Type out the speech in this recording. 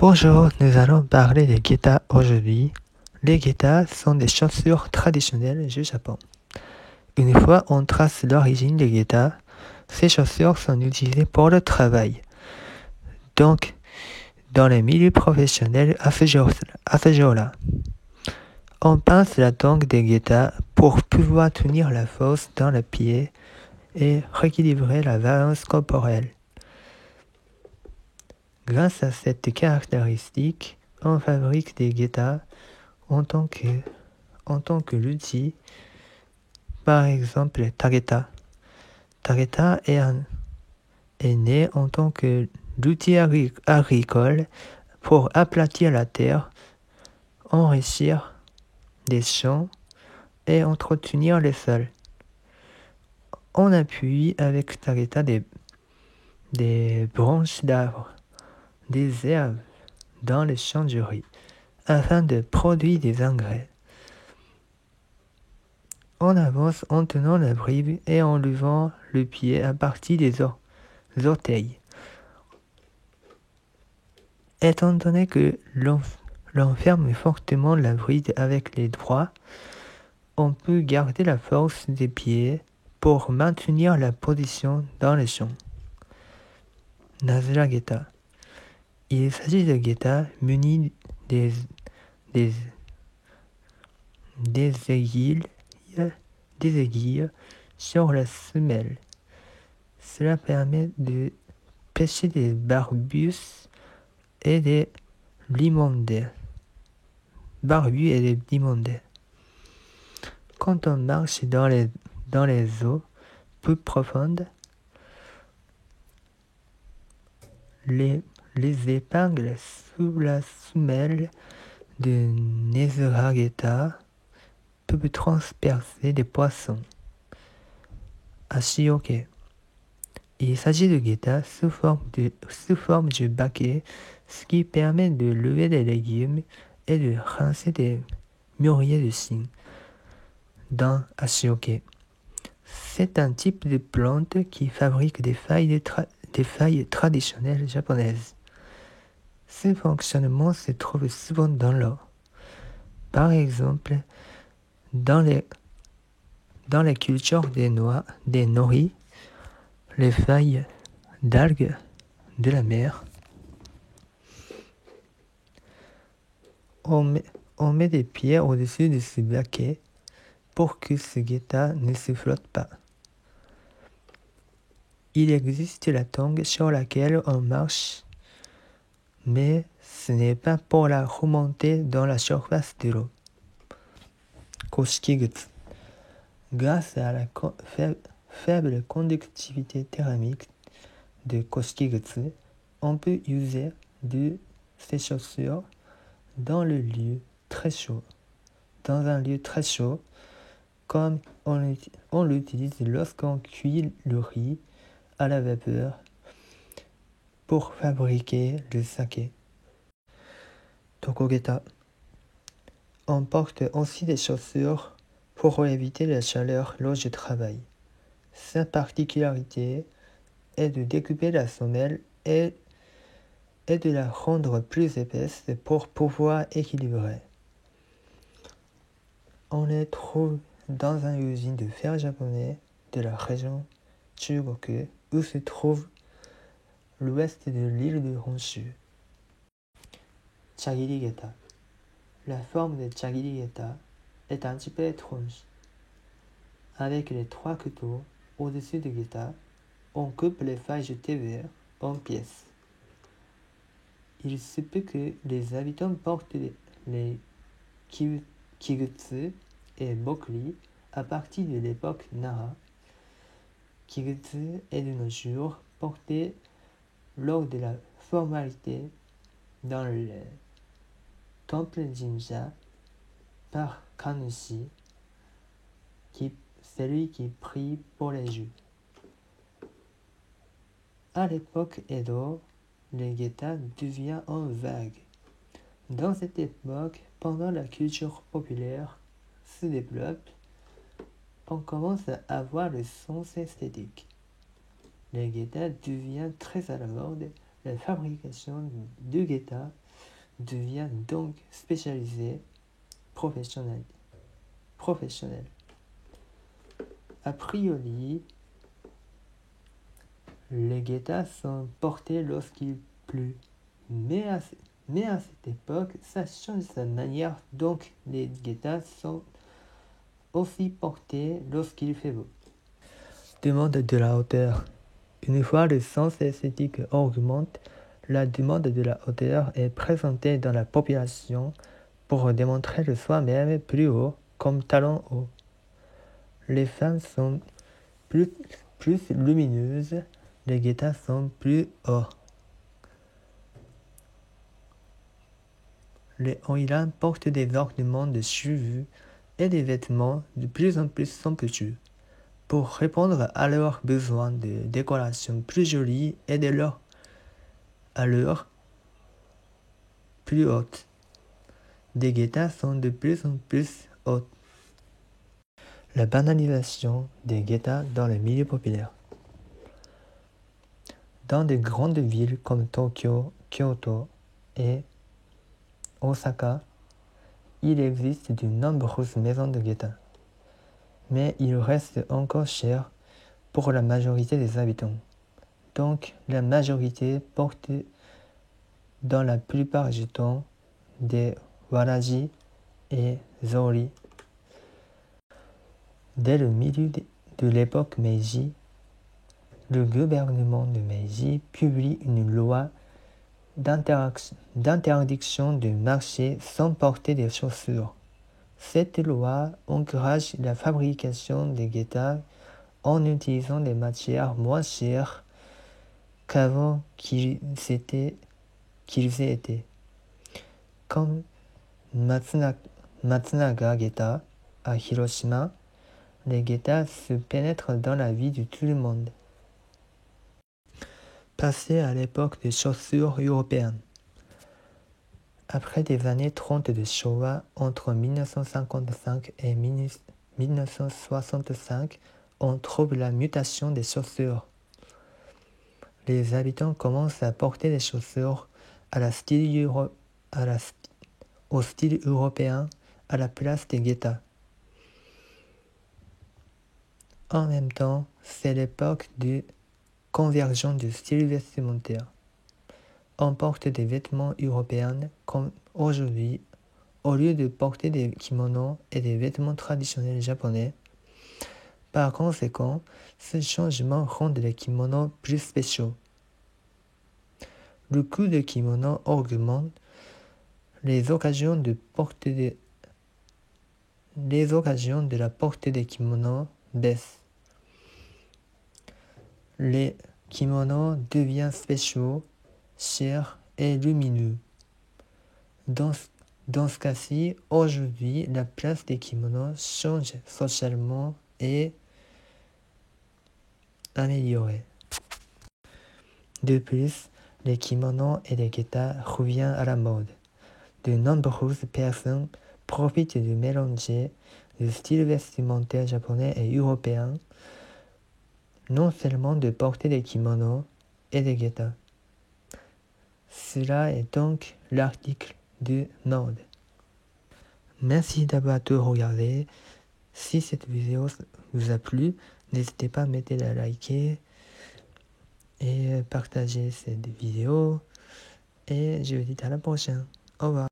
Bonjour, nous allons parler des getas aujourd'hui. Les getas sont des chaussures traditionnelles du Japon. Une fois on trace l'origine des getas, ces chaussures sont utilisées pour le travail. Donc, dans les milieux professionnels à ce jour-là, on pince la tongue des getas pour pouvoir tenir la force dans le pied et rééquilibrer la balance corporelle. Grâce à cette caractéristique, on fabrique des getas en tant que l'outil, par exemple Tageta. Tageta est né en tant que l'outil agricole pour aplatir la terre, enrichir les champs et entretenir les sols. On appuie avec Tageta des branches d'arbres, des herbes dans les champs de riz, afin de produire des engrais. On avance en tenant la bride et en levant le pied à partir des orteils. Étant donné que l'on ferme fortement la bride avec les doigts, on peut garder la force des pieds pour maintenir la position dans les champs. Nazura Geta. Il s'agit de getas munis des aiguilles sur la semelle. Cela permet de pêcher des barbus et des limondés. Quand on marche dans les eaux peu profondes, les épingles sous la semelle de Nezura Geta peuvent transpercer des poissons. Ashioke. Il s'agit de getas sous forme de baquet, ce qui permet de lever des légumes et de rincer des mûriers de cygne dans Ashioke. C'est un type de plante qui fabrique des feuilles traditionnelles japonaises. Ce fonctionnement se trouve souvent dans l'eau. Par exemple, dans les cultures des nori, les feuilles d'algues de la mer. On met des pierres au-dessus de ce baquet pour que ce geta ne se flotte pas. Il existe la tongue sur laquelle on marche, mais ce n'est pas pour la remonter dans la surface de l'eau. Koshikigutsu. Grâce à la faible conductivité thermique de Koshikigutsu, on peut user de ces chaussures dans un lieu très chaud, comme on l'utilise lorsqu'on cuit le riz à la vapeur pour fabriquer le saké. Tokogeta. On porte aussi des chaussures pour éviter la chaleur lors du travail. Sa particularité est de découper la semelle et de la rendre plus épaisse pour pouvoir équilibrer. On les trouve dans une usine de fer japonais de la région Chugoku, où se trouve l'ouest de l'île de Honshu. Chagiri Geta. La forme de Chagiri Geta est un petit peu étrange. Avec les 3 couteaux au-dessus du geta, on coupe les feuilles de thé vert en pièces. Il se peut que les habitants portent les kigutsu et bokuri à partir de l'époque Nara. Kigutsu est de nos jours porté lors de la formalité dans le temple Jinja par Kannushi, celui qui prie pour les Juifs. À l'époque Edo, le geta devient en vague. Dans cette époque, pendant la culture populaire se développe, on commence à avoir le sens esthétique. Le geta devient très à la mode. La fabrication du geta devient donc spécialisé, professionnel. A priori, les guettas sont portés lorsqu'il pleut, mais à cette époque, ça change sa manière, donc les guettas sont aussi portés lorsqu'il fait beau. Demande de la hauteur. Une fois le sens esthétique augmente, la demande de la hauteur est présentée dans la population pour démontrer le soi-même plus haut comme talon haut. Les femmes sont plus lumineuses, les guettas sont plus hauts. Les Oïlans portent des ornements de cheveux et des vêtements de plus en plus somptueux pour répondre à leurs besoins de décoration plus jolie et de leur allure plus haute. Des guettas sont de plus en plus hautes. La banalisation des guettas dans les milieux populaires. Dans de grandes villes comme Tokyo, Kyoto et Osaka, il existe de nombreuses maisons de guettas, mais il reste encore cher pour la majorité des habitants. Donc, la majorité porte dans la plupart du temps des waraji et zori. Dès le milieu de l'époque Meiji, le gouvernement de Meiji publie une loi d'interdiction de marcher sans porter des chaussures. Cette loi encourage la fabrication des guettas en utilisant des matières moins chères qu'avant qu'ils aient été, comme Matsunaga Geta à Hiroshima. Les guettas se pénètrent dans la vie de tout le monde. Passé à l'époque des chaussures européennes. Après des années 30 de Showa, entre 1955 et 1965, on trouve la mutation des chaussures. Les habitants commencent à porter des chaussures au style européen à la place des guettas. En même temps, c'est l'époque de convergence du style vestimentaire. On porte des vêtements européens comme aujourd'hui, au lieu de porter des kimonos et des vêtements traditionnels japonais. Par conséquent, ce changement rend les kimonos plus spéciaux. Le coût des kimonos augmente, les occasions de la portée des kimonos baissent. Les kimonos deviennent spéciaux, chers et lumineux. Dans ce cas-ci, aujourd'hui, la place des kimonos change socialement et améliorée. De plus, les kimonos et les guettas reviennent à la mode. De nombreuses personnes profitent de mélanger le style vestimentaire japonais et européen, non seulement de porter des kimonos et des guettas. Cela est donc l'article de mode. Merci d'avoir tout regardé. Si cette vidéo vous a plu, n'hésitez pas à mettre la liker et partager cette vidéo. Et je vous dis à la prochaine. Au revoir.